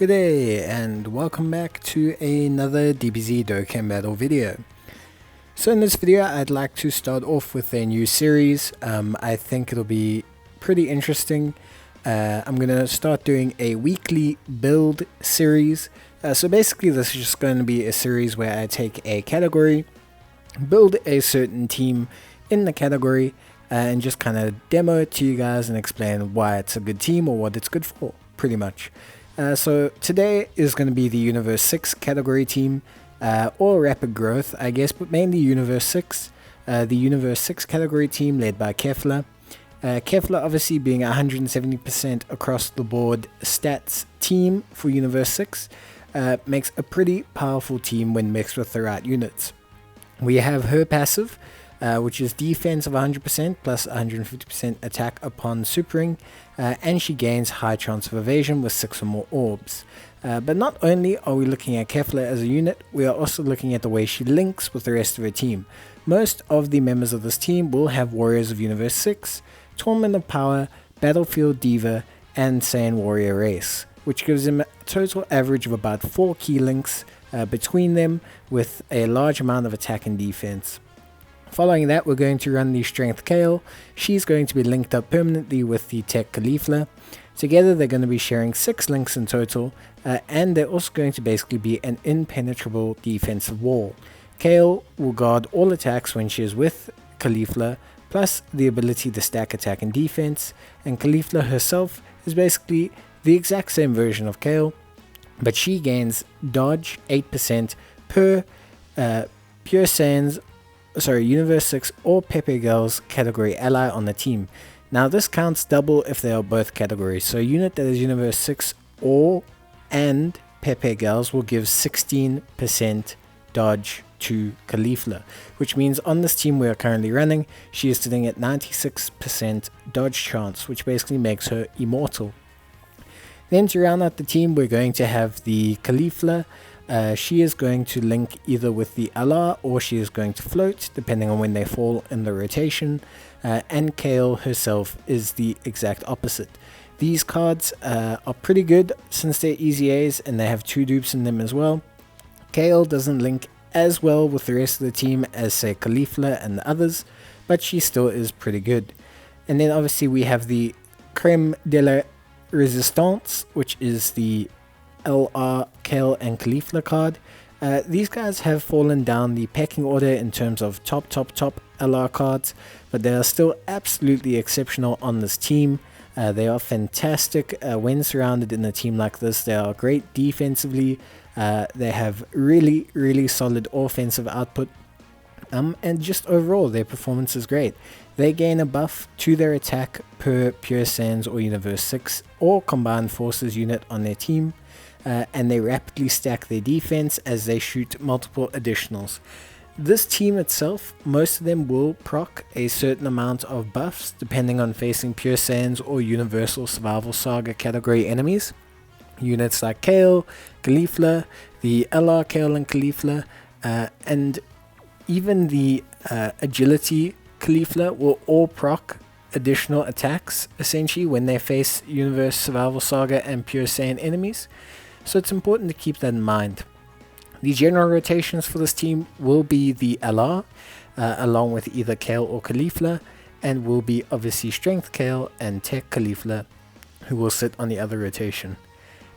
Good day and welcome back to another Dbz Dokkan battle video. So in this video I'd like to start off with a new series. I think it'll be pretty interesting. I'm going to start doing a weekly build series. So basically this is just going to be a series where I take a category, build a certain team in the category, and just kind of demo it to you guys and explain why it's a good team or what it's good for, pretty much. So today is going to be the Universe 6 category team, or Rapid Growth, I guess, but mainly Universe 6. The Universe 6 category team led by Kefla. Kefla obviously being 170% across the board stats team for Universe 6 makes a pretty powerful team when mixed with the right units. We have her passive, which is defense of 100% plus 150% attack upon supering, and she gains high chance of evasion with 6 or more orbs. But not only are we looking at Kefla as a unit, we are also looking at the way she links with the rest of her team. Most of the members of this team will have Warriors of Universe 6, Tournament of Power, Battlefield Diva, and Saiyan Warrior Race, which gives them a total average of about 4 key links between them with a large amount of attack and defense. Following that, we're going to run the Strength Kale. She's going to be linked up permanently with the Tech Caulifla. Together they're going to be sharing 6 links in total, and they're also going to basically be an impenetrable defensive wall. Kale will guard all attacks when she is with Caulifla, plus the ability to stack attack and defense, and Caulifla herself is basically the exact same version of Kale, but she gains dodge 8% per Pure Saiyans, Universe 6 or Pepe Girls category ally on the team. Now this counts double if they are both categories, so a unit that is Universe 6 or and Pepe Girls will give 16% dodge to Caulifla, which means on this team we are currently running, she is sitting at 96% dodge chance, which basically makes her immortal. Then to round out the team, we're going to have the Caulifla. She is going to link either with the Allah or she is going to float, depending on when they fall in the rotation. And Kale herself is the exact opposite. These cards are pretty good since they're easy A's and they have 2 dupes in them as well. Kale doesn't link as well with the rest of the team as say Caulifla and the others, but she still is pretty good. And then obviously we have the Creme de la Resistance, which is the LR, Kale, and Caulifla card. These guys have fallen down the pecking order in terms of top LR cards, but they are still absolutely exceptional on this team. They are fantastic when surrounded in a team like this. They are great defensively. They have really solid offensive output, and just overall their performance is great. They gain a buff to their attack per Pure Saiyans or Universe 6 or Combined Forces unit on their team. And they rapidly stack their defense as they shoot multiple additionals. This team itself, most of them will proc a certain amount of buffs depending on facing Pure Saiyans or Universal Survival Saga category enemies. Units like Kale, Caulifla, the LR Kale and Caulifla, and even the Agility Caulifla will all proc additional attacks essentially when they face Universe Survival Saga and Pure Saiyan enemies. So it's important to keep that in mind. The general rotations for this team will be the LR, along with either Kale or Caulifla, and will be obviously Strength Kale and Tech Caulifla, who will sit on the other rotation.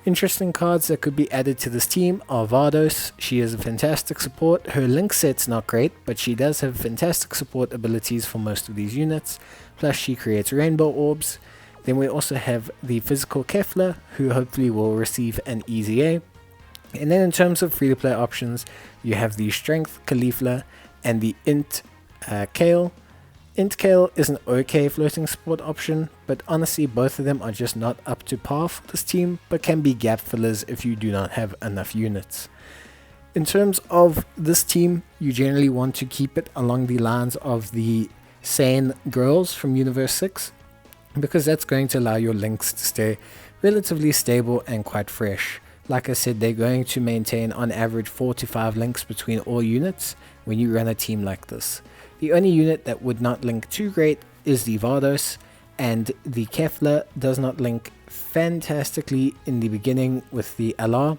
Interesting cards that could be added to this team are Vardos. She is a fantastic support. Her link set's not great, but she does have fantastic support abilities for most of these units, plus she creates rainbow orbs. Then we also have the physical Kefla, who hopefully will receive an easy A. And then in terms of free-to-play options, you have the Strength Caulifla and the Int Kale. Int Kale is an okay floating support option, but honestly both of them are just not up to par for this team, but can be gap fillers if you do not have enough units. In terms of this team, you generally want to keep it along the lines of the Saiyan girls from Universe 6. Because that's going to allow your links to stay relatively stable and quite fresh. Like I said, they're going to maintain on average 4 to 5 links between all units when you run a team like this. The only unit that would not link too great is the Vardos, and the Kefla does not link fantastically in the beginning with the LR,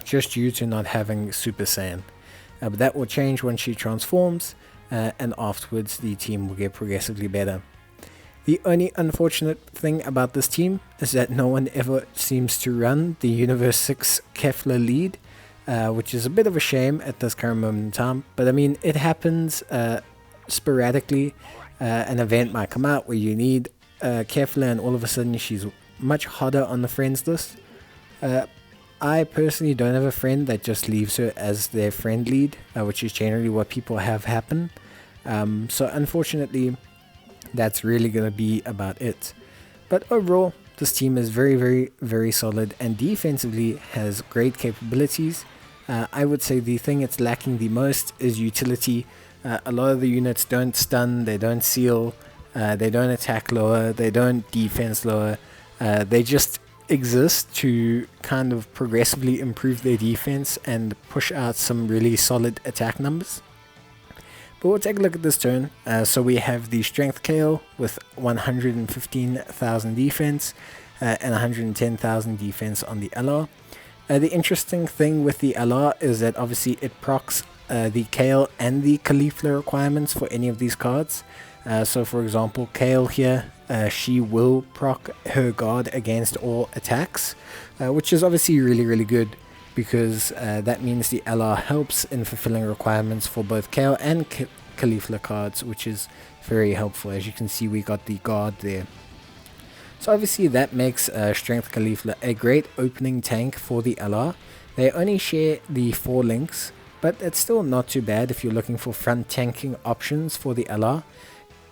just due to not having Super Saiyan. But that will change when she transforms, and afterwards the team will get progressively better. The only unfortunate thing about this team is that no one ever seems to run the Universe 6 Kefla lead, which is a bit of a shame at this current moment in time. But I mean, it happens sporadically. An event might come out where you need Kefla, and all of a sudden she's much hotter on the friends list. I personally don't have a friend that just leaves her as their friend lead, which is generally what people have happen. So unfortunately, that's really going to be about it. But overall, this team is very, very, very solid, and defensively has great capabilities. I would say the thing it's lacking the most is utility. A lot of the units don't stun, they don't seal, they don't attack lower, they don't defense lower. They just exist to kind of progressively improve their defense and push out some really solid attack numbers. But we'll take a look at this turn. So we have the Strength Kale with 115,000 defense and 110,000 defense on the LR. The interesting thing with the LR is that obviously it procs the Kale and the Caulifla requirements for any of these cards. So for example, Kale here, she will proc her guard against all attacks, which is obviously really, really good, because that means the LR helps in fulfilling requirements for both Kale and Caulifla cards, which is very helpful. As you can see, we got the guard there. So obviously that makes Strength Caulifla a great opening tank for the LR. They only share the 4 links, but it's still not too bad if you're looking for front tanking options for the LR.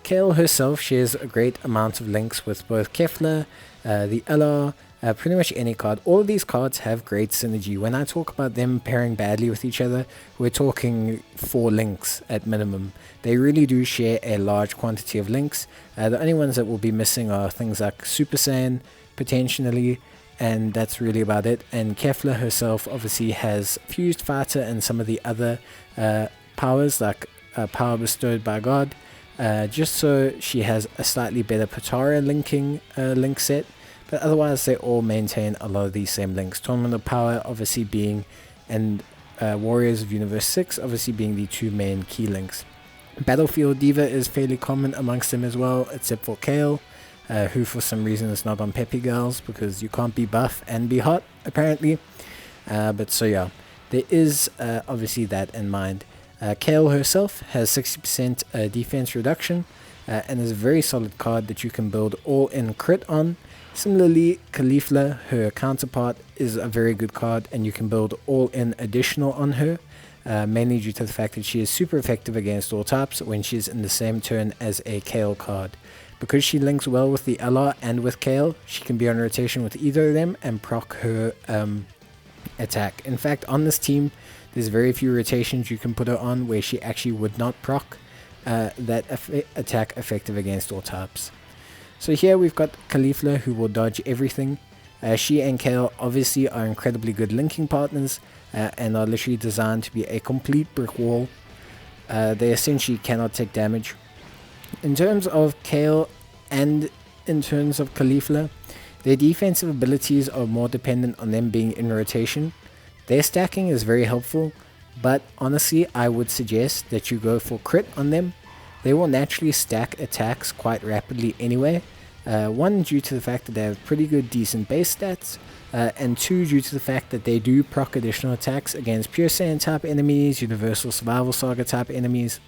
Kale herself shares a great amount of links with both Kefla, the LR, pretty much any card. All of these cards have great synergy. When I talk about them pairing badly with each other, we're talking 4 links at minimum. They really do share a large quantity of links. The only ones that will be missing are things like Super Saiyan, potentially, and that's really about it. And Kefla herself obviously has Fused Fighter and some of the other powers, like power bestowed by God, just so she has a slightly better Potara linking link set. But otherwise they all maintain a lot of these same links. Tournament of Power obviously being, and Warriors of Universe 6 obviously being the 2 main key links. Battlefield Diva is fairly common amongst them as well, except for Kale, who for some reason is not on Peppy Girls, because you can't be buff and be hot apparently. But so yeah, there is obviously that in mind. Kale herself has 60% defense reduction, and is a very solid card that you can build all in crit on. Similarly, Caulifla, her counterpart, is a very good card, and you can build all in additional on her, mainly due to the fact that she is super effective against all types when she's in the same turn as a Kale card. Because she links well with the LR and with Kale, she can be on rotation with either of them and proc her attack. In fact, on this team, there's very few rotations you can put her on where she actually would not proc that attack effective against all types. So here we've got Caulifla, who will dodge everything. She and Kale obviously are incredibly good linking partners, and are literally designed to be a complete brick wall. They essentially cannot take damage. In terms of Kale and in terms of Caulifla, their defensive abilities are more dependent on them being in rotation. Their stacking is very helpful, but honestly I would suggest that you go for crit on them. They will naturally stack attacks quite rapidly anyway. 1, due to the fact that they have pretty good decent base stats, and 2, due to the fact that they do proc additional attacks against Pure Saiyan type enemies, Universal Survival Saga type enemies.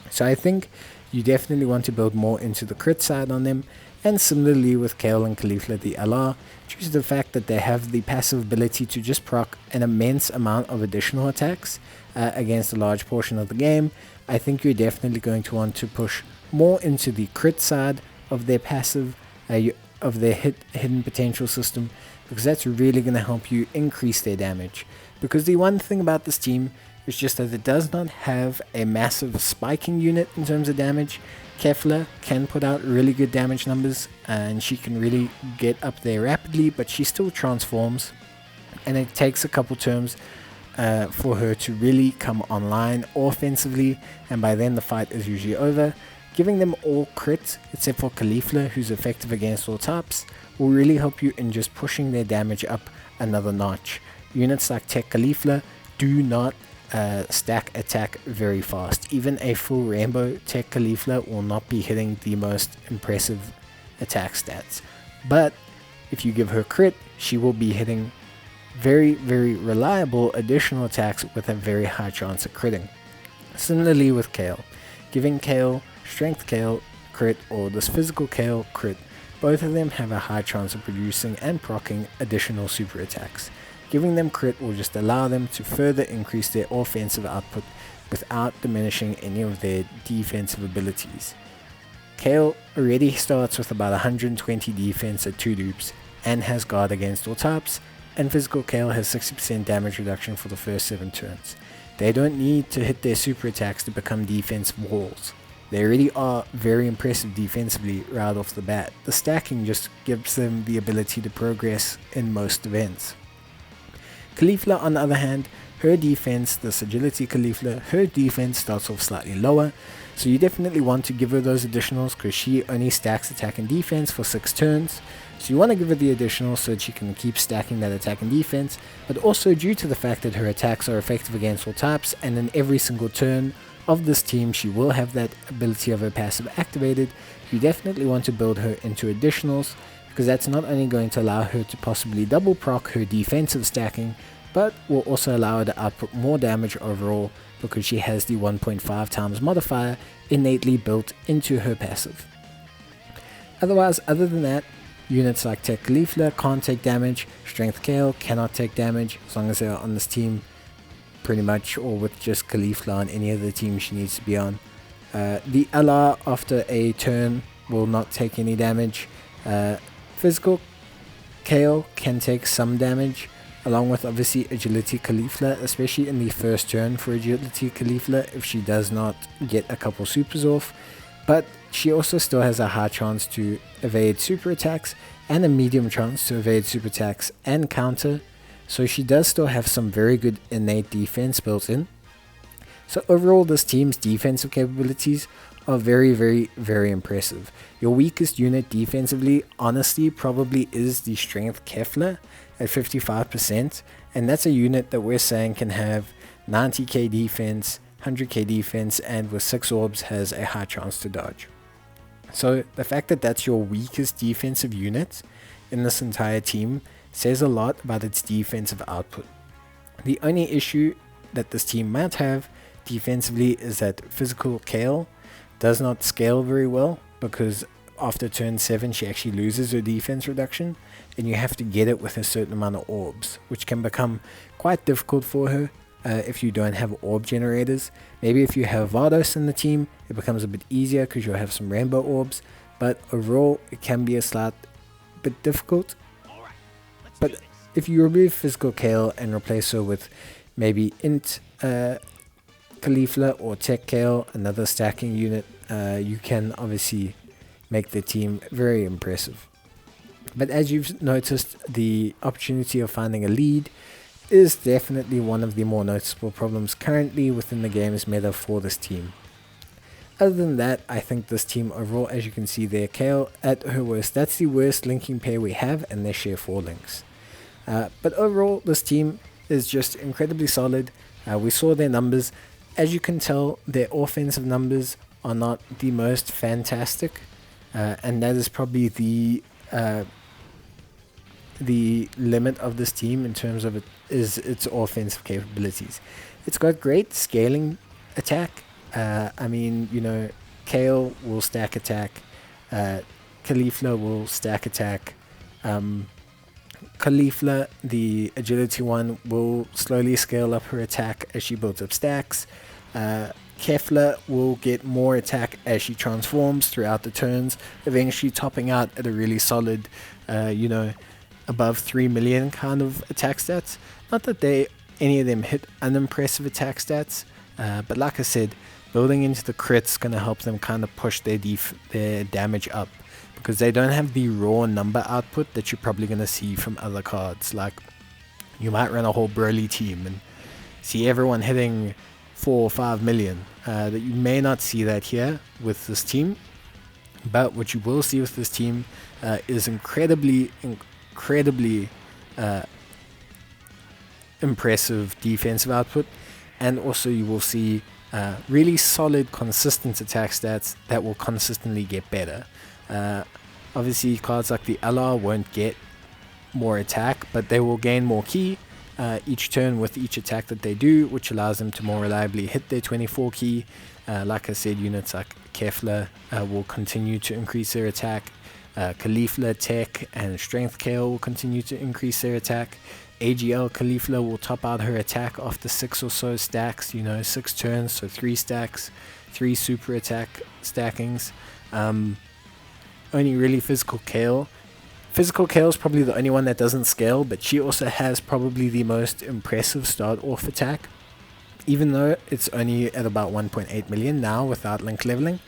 So I think you definitely want to build more into the crit side on them. And similarly with Kale and Caulifla the LR, due to the fact that they have the passive ability to just proc an immense amount of additional attacks against a large portion of the game, I think you're definitely going to want to push more into the crit side of their passive, of their hidden potential system, because that's really going to help you increase their damage. Because the one thing about this team is just that it does not have a massive spiking unit in terms of damage. Kefla can put out really good damage numbers, and she can really get up there rapidly, but she still transforms, and it takes a couple turns for her to really come online offensively, and by then the fight is usually over. Giving them all crit, except for Caulifla, who's effective against all types, will really help you in just pushing their damage up another notch. Units like Tech Caulifla do not stack attack very fast. Even a full Rainbow Tech Caulifla will not be hitting the most impressive attack stats. But if you give her crit, she will be hitting very, very reliable additional attacks with a very high chance of critting. Similarly with Kale. Giving Kale Strength Kale crit or this Physical Kale crit, both of them have a high chance of producing and proccing additional super attacks. Giving them crit will just allow them to further increase their offensive output without diminishing any of their defensive abilities. Kale already starts with about 120 defense at 2 dupes and has guard against all types, and Physical Kale has 60% damage reduction for the first 7 turns. They don't need to hit their super attacks to become defensive walls. They already are very impressive defensively right off the bat. The stacking just gives them the ability to progress in most events. Caulifla, on the other hand, her defense, this Agility Caulifla, her defense starts off slightly lower, so you definitely want to give her those additionals because she only stacks attack and defense for 6 turns. So you want to give her the additional so that she can keep stacking that attack and defense, but also due to the fact that her attacks are effective against all types, and in every single turn of this team she will have that ability of her passive activated, you definitely want to build her into additionals, because that's not only going to allow her to possibly double proc her defensive stacking, but will also allow her to output more damage overall because she has the 1.5 times modifier innately built into her passive. Otherwise, other than that, units like Tech Caulifla can't take damage, Strength Kale cannot take damage as long as they are on this team pretty much, or with just Caulifla on any other team she needs to be on. The LR after a turn will not take any damage. Physical Kale can take some damage, along with obviously Agility Caulifla, especially in the first turn for Agility Caulifla if she does not get a couple supers off, but she also still has a high chance to evade super attacks and a medium chance to evade super attacks and counter, so she does still have some very good innate defense built in. So overall, this team's defensive capabilities are very, very, very impressive. Your weakest unit defensively, honestly, probably is the Strength Kefla at 55%, and that's a unit that we're saying can have 90k defense, 100k defense, and with 6 orbs has a high chance to dodge. So the fact that that's your weakest defensive unit in this entire team says a lot about its defensive output. The only issue that this team might have defensively is that Physical Kale does not scale very well, because after turn 7 she actually loses her defense reduction, and you have to get it with a certain amount of orbs, which can become quite difficult for her if you don't have orb generators. Maybe if you have Vardos in the team it becomes a bit easier because you'll have some rainbow orbs, but overall it can be a slight bit difficult. But if you remove Physical Kale and replace her with maybe Int Caulifla or Tech Kale, another stacking unit, you can obviously make the team very impressive. But as you've noticed, the opportunity of finding a lead is definitely one of the more noticeable problems currently within the game's meta for this team. Other than that, I think this team overall, as you can see there, Kale at her worst, that's the worst linking pair we have, and they share 4 links. But overall, this team is just incredibly solid. We saw their numbers. As you can tell, their offensive numbers are not the most fantastic, and that is probably the limit of this team in terms of its offensive capabilities. It's got great scaling attack. I mean, you know, Kale will stack attack, Caulifla will stack attack, Caulifla, the agility one, will slowly scale up her attack as she builds up stacks. Kefla will get more attack as she transforms throughout the turns, eventually topping out at a really solid, above 3 million kind of attack stats. Not that any of them hit unimpressive attack stats, but like I said, building into the crits going to help them kind of push their damage up, because they don't have the raw number output that you're probably going to see from other cards. Like, you might run a whole Broly team and see everyone hitting 4 or 5 million. That you may not see that here with this team, but what you will see with this team is incredibly impressive defensive output, and also you will see really solid, consistent attack stats that will consistently get better. Obviously, cards like the LR won't get more attack, but they will gain more key each turn with each attack that they do, which allows them to more reliably hit their 24 key. Like I said, units like Kefla will continue to increase their attack. Khalifla, Tech, and Strength Kale will continue to increase their attack. AGL Khalifla will top out her attack after 6 or so stacks, 6 turns, so 3 stacks, 3 super attack stackings. Only really Physical Kale. Physical Kale is probably the only one that doesn't scale, but she also has probably the most impressive start off attack. Even though it's only at about 1.8 million now without link leveling,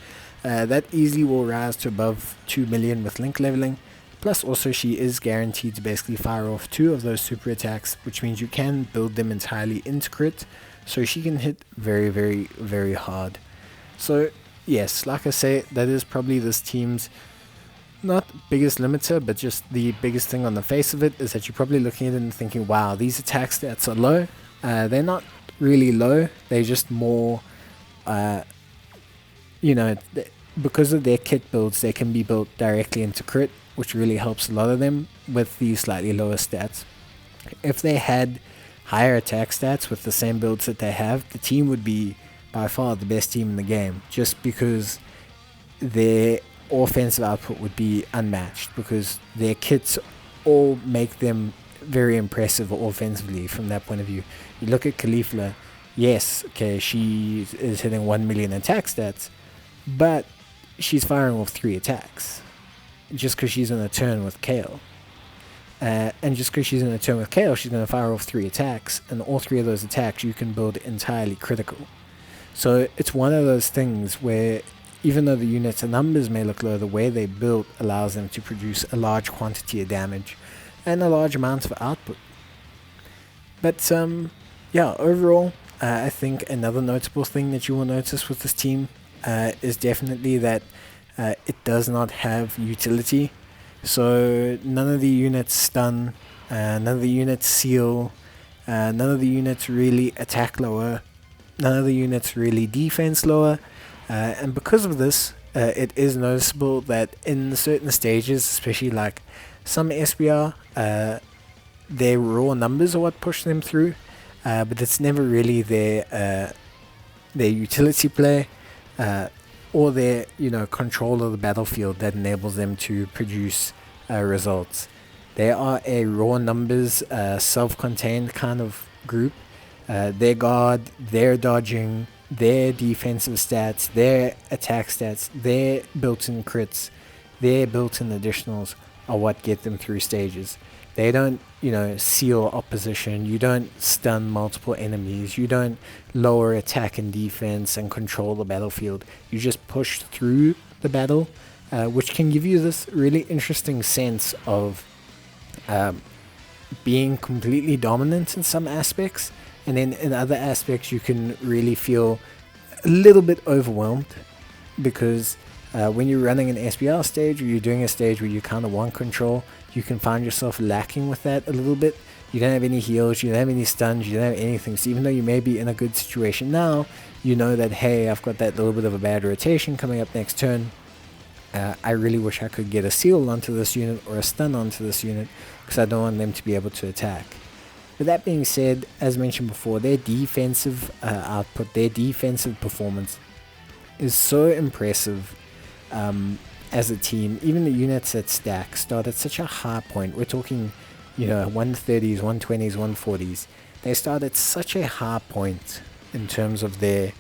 that easily will rise to above 2 million with link leveling. Plus also she is guaranteed to basically fire off 2 of those super attacks, which means you can build them entirely into crit, so she can hit very, very, very hard. So yes, like I say, that is probably this team's not biggest limiter, but just the biggest thing on the face of it is that you're probably looking at it and thinking, wow, these attack stats are low. They're not really low, they're just more because of their kit builds, they can be built directly into crit, which really helps a lot of them with these slightly lower stats. If they had higher attack stats with the same builds that they have, the team would be by far the best team in the game, just because their offensive output would be unmatched, because their kits all make them very impressive offensively from that point of view. You look at Khalifla, yes, okay, she is hitting 1 million attack stats, but she's firing off 3 attacks just because she's in a turn with Kale. And just because she's in a turn with Kale, she's going to fire off 3 attacks, and all 3 of those attacks you can build entirely critical. So it's one of those things where even though the units and numbers may look low, the way they built allows them to produce a large quantity of damage and a large amount of output. But yeah, overall, I think another notable thing that you will notice with this team is definitely that it does not have utility. So none of the units stun, none of the units seal, none of the units really attack lower, none of the units really defense lower. And because of this, it is noticeable that in certain stages, especially like some SBR, their raw numbers are what push them through, but it's never really their utility play or their control of the battlefield that enables them to produce results. They are a raw numbers, self-contained kind of group. Their guard, their dodging, their defensive stats, their attack stats, their built-in crits, their built-in additionals are what get them through stages. They don't, seal opposition. You don't stun multiple enemies. You don't lower attack and defense and control the battlefield. You just push through the battle, which can give you this really interesting sense of being completely dominant in some aspects, and then in other aspects you can really feel a little bit overwhelmed, because when you're running an SBR stage, or you're doing a stage where you kind of want control, you can find yourself lacking with that a little bit. You don't have any heals, you don't have any stuns, you don't have anything. So even though you may be in a good situation now, you know that, hey, I've got that little bit of a bad rotation coming up next turn. I really wish I could get a seal onto this unit or a stun onto this unit, because I don't want them to be able to attack. With that being said, as mentioned before, their defensive output, their defensive performance is so impressive as a team. Even the units that stack start at such a high point. We're talking, 130s, 120s, 140s. They start at such a high point in terms of their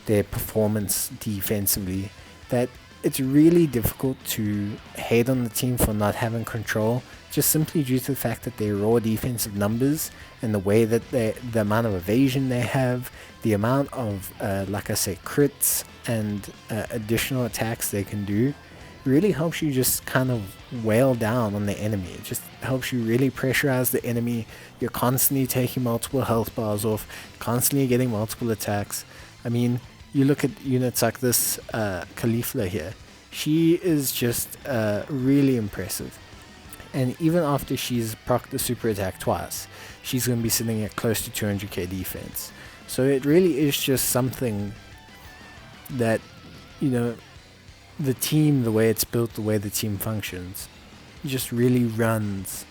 performance defensively, that it's really difficult to hate on the team for not having control, just simply due to the fact that their raw defensive numbers and the way that the amount of evasion they have, the amount of, like I say, crits and additional attacks they can do, really helps you just kind of wail down on the enemy. It just helps you really pressurize the enemy. You're constantly taking multiple health bars off, constantly getting multiple attacks. I mean, you look at units like this Caulifla here. She is just really impressive. And even after she's procced the super attack twice, she's going to be sitting at close to 200k defense. So it really is just something that, you know, the team, the way it's built, the way the team functions, just really runs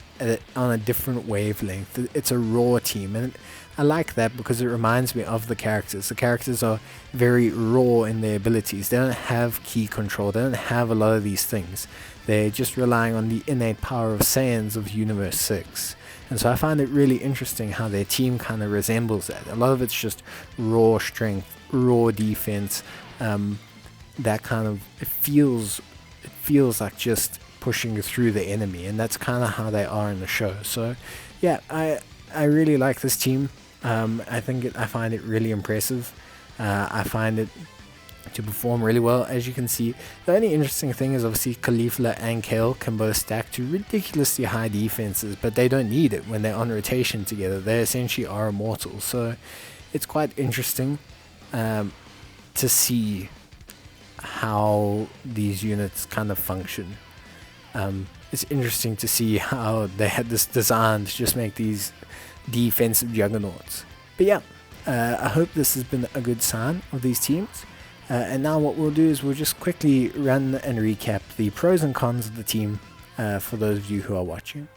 on a different wavelength. It's a raw team, and I like that because it reminds me of the characters. The characters are very raw in their abilities. They don't have key control. They don't have a lot of these things. They're just relying on the innate power of Saiyans of Universe 6. And so I find it really interesting how their team kind of resembles that. A lot of it's just raw strength, raw defense. That kind of, it feels like just pushing through the enemy, and that's kind of how they are in the show. So yeah, I really like this team. I find it really impressive. I find it to perform really well. As you can see, the only interesting thing is obviously Caulifla and Kale can both stack to ridiculously high defenses, but they don't need it when they're on rotation together. They essentially are immortal. So it's quite interesting to see how these units kind of function. It's interesting to see how they had this design to just make these defensive juggernauts. But yeah, I hope this has been a good sign of these teams. And now what we'll do is we'll just quickly run and recap the pros and cons of the team for those of you who are watching.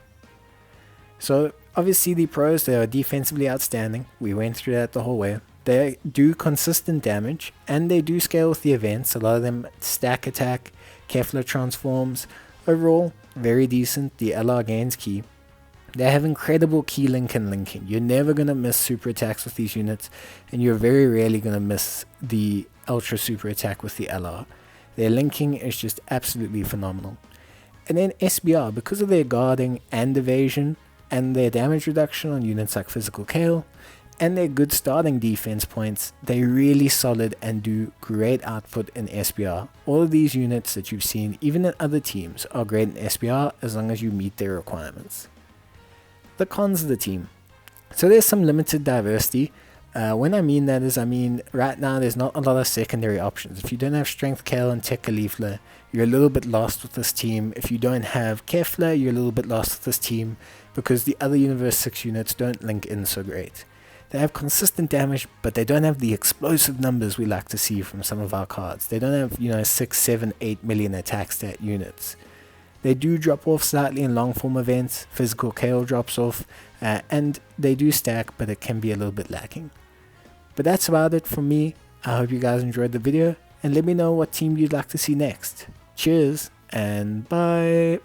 So obviously the pros, they are defensively outstanding. We went through that the whole way. They do consistent damage, and they do scale with the events. A lot of them stack attack, Kefla transforms. Overall, very decent. The LR gains key. They have incredible key link and linking. You're never going to miss super attacks with these units, and you're very rarely going to miss the ultra super attack with the LR. Their linking is just absolutely phenomenal. And then SBR, because of their guarding and evasion, and their damage reduction on units like Physical Kale, and their good starting defense points, they're really solid and do great output in SBR. All of these units that you've seen, even in other teams, are great in SBR as long as you meet their requirements. The cons of the team. So there's some limited diversity. When I mean that is, I mean right now there's not a lot of secondary options. If you don't have Strength Kale and Tech Caulifla, you're a little bit lost with this team. If you don't have Kefla, you're a little bit lost with this team because the other Universe 6 units don't link in so great. They have consistent damage, but they don't have the explosive numbers we like to see from some of our cards. They don't have, 6, 7, 8 million attack stat units. They do drop off slightly in long form events. Physical Kale drops off, and they do stack, but it can be a little bit lacking. But that's about it from me. I hope you guys enjoyed the video, and let me know what team you'd like to see next. Cheers, and bye.